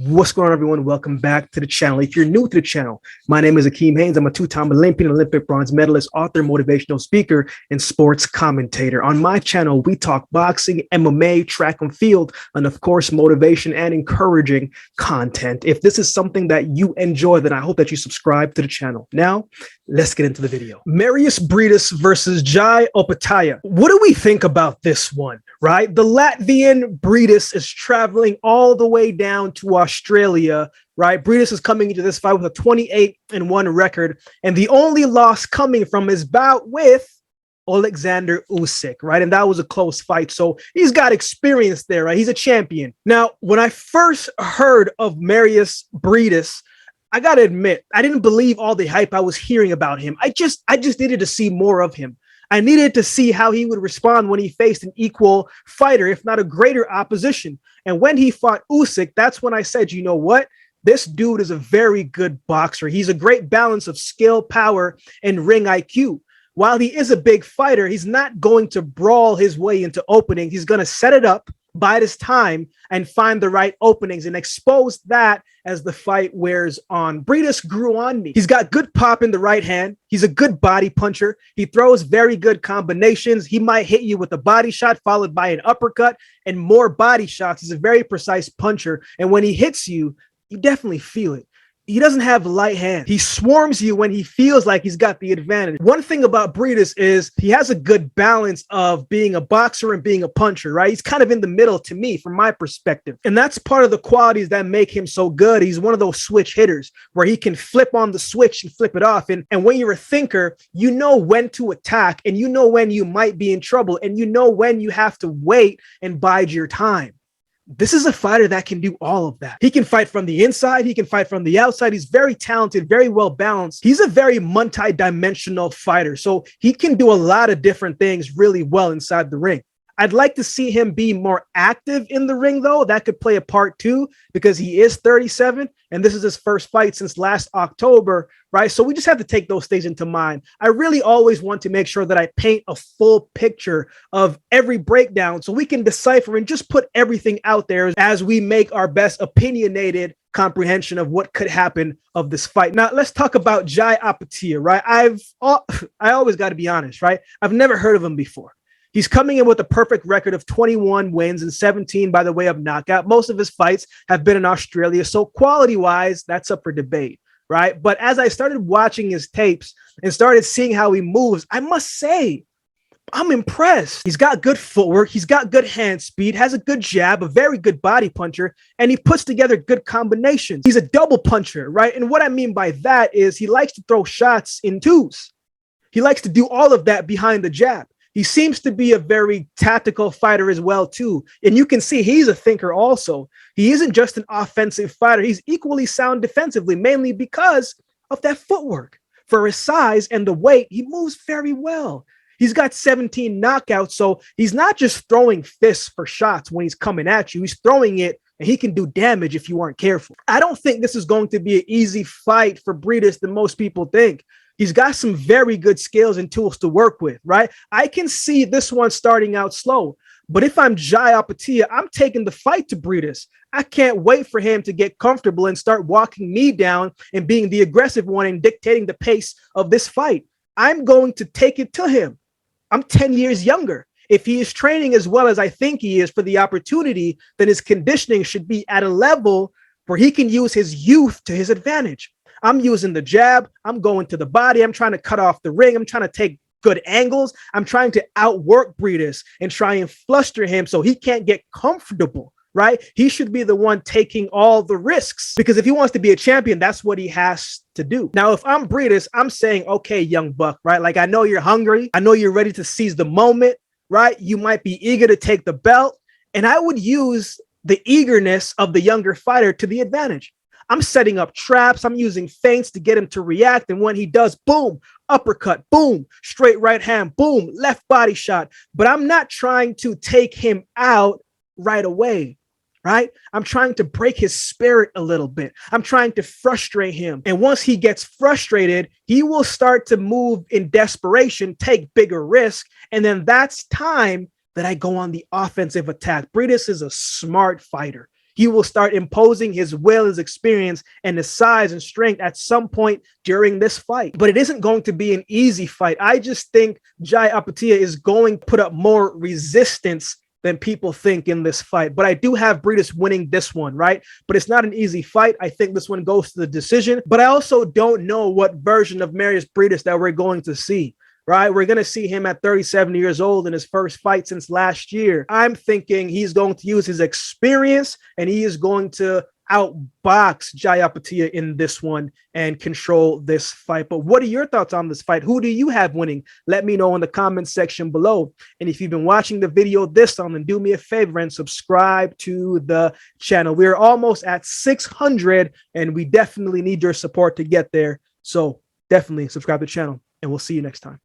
What's going on, everyone? Welcome back to the channel. If you're new to the channel, my name is AkeemHaynes. I'm a two-time Olympian, Olympic bronze medalist, author, motivational speaker, and sports commentator. On my channel, we talk boxing, MMA, track and field, and of course, motivation and encouraging content. If this is something that you enjoy, then I hope that you subscribe to the channel. Now, let's get into the video. Mairis Briedis versus Jai Opetaia. What do we think about this one, right? The Latvian Briedis is traveling all the way down to Australia, right? Briedis is coming into this fight with a 28-1 record, and the only loss coming from his bout with Alexander Usyk, right? And that was a close fight. So he's got experience there, right? He's a champion. Now, when I first heard of Mairis Briedis, I got to admit, I didn't believe all the hype I was hearing about him. I just needed to see more of him. I needed to see how he would respond when he faced an equal fighter, if not a greater opposition. And when he fought Usyk, that's when I said, you know what? This dude is a very good boxer. He's a great balance of skill, power, and ring IQ. While he is a big fighter, he's not going to brawl his way into openings. He's going to set it up, bide his time, and find the right openings and expose that as the fight wears on. Briedis grew on me. He's got good pop in the right hand. He's a good body puncher. He throws very good combinations. He might hit you with a body shot followed by an uppercut and more body shots. He's a very precise puncher. And when he hits you, you definitely feel it. He doesn't have light hands. He swarms you when he feels like he's got the advantage. One thing about Briedis is he has a good balance of being a boxer and being a puncher, right? He's kind of in the middle to me, from my perspective. And that's part of the qualities that make him so good. He's one of those switch hitters where he can flip on the switch and flip it off. And when you're a thinker, you know when to attack and you know when you might be in trouble and you know when you have to wait and bide your time. This is a fighter that can do all of that. He can fight from the inside. He can fight from the outside. He's very talented, very well balanced. He's a very multi-dimensional fighter. So he can do a lot of different things really well inside the ring. I'd like to see him be more active in the ring, though. That could play a part too, because he is 37 and this is his first fight since last October, right? So we just have to take those things into mind. I really always want to make sure that I paint a full picture of every breakdown so we can decipher and just put everything out there as we make our best opinionated comprehension of what could happen of this fight. Now, let's talk about Jai Opetaia, right? I always got to be honest, right? I've never heard of him before. He's coming in with a perfect record of 21 wins and 17 by the way of knockout. Most of his fights have been in Australia. So quality-wise, that's up for debate, right? But as I started watching his tapes and started seeing how he moves, I must say, I'm impressed. He's got good footwork. He's got good hand speed, has a good jab, a very good body puncher, and he puts together good combinations. He's a double puncher, right? And what I mean by that is he likes to throw shots in twos. He likes to do all of that behind the jab. He seems to be a very tactical fighter as well, too. And you can see he's a thinker also. He isn't just an offensive fighter. He's equally sound defensively, mainly because of that footwork. For his size and the weight, he moves very well. He's got 17 knockouts, so he's not just throwing fists for shots when he's coming at you. He's throwing it, and he can do damage if you aren't careful. I don't think this is going to be an easy fight for Briedis than most people think. He's got some very good skills and tools to work with, right? I can see this one starting out slow, but if I'm Jai Opetaia, I'm taking the fight to Briedis. I can't wait for him to get comfortable and start walking me down and being the aggressive one and dictating the pace of this fight. I'm going to take it to him. I'm 10 years younger. If he is training as well as I think he is for the opportunity, then his conditioning should be at a level where he can use his youth to his advantage. I'm using the jab. I'm going to the body. I'm trying to cut off the ring. I'm trying to take good angles. I'm trying to outwork Briedis and try and fluster him so he can't get comfortable, right? He should be the one taking all the risks because if he wants to be a champion, that's what he has to do. Now, if I'm Briedis, I'm saying, okay, young buck, right? Like, I know you're hungry. I know you're ready to seize the moment, right? You might be eager to take the belt. And I would use the eagerness of the younger fighter to the advantage. I'm setting up traps. I'm using feints to get him to react. And when he does, boom, uppercut, boom, straight right hand, boom, left body shot. But I'm not trying to take him out right away, right? I'm trying to break his spirit a little bit. I'm trying to frustrate him. And once he gets frustrated, he will start to move in desperation, take bigger risk. And then that's time that I go on the offensive attack. Briedis is a smart fighter. He will start imposing his will, his experience, and his size and strength at some point during this fight. But it isn't going to be an easy fight. I just think Jai Opetaia is going to put up more resistance than people think in this fight. But I do have Briedis winning this one, right? But it's not an easy fight. I think this one goes to the decision. But I also don't know what version of Mairis Briedis that we're going to see. Right? We're going to see him at 37 years old in his first fight since last year. I'm thinking he's going to use his experience and he is going to outbox Jai Opetaia in this one and control this fight. But what are your thoughts on this fight? Who do you have winning? Let me know in the comment section below. And if you've been watching the video this time, then do me a favor and subscribe to the channel. We're almost at 600 and we definitely need your support to get there. So definitely subscribe to the channel and we'll see you next time.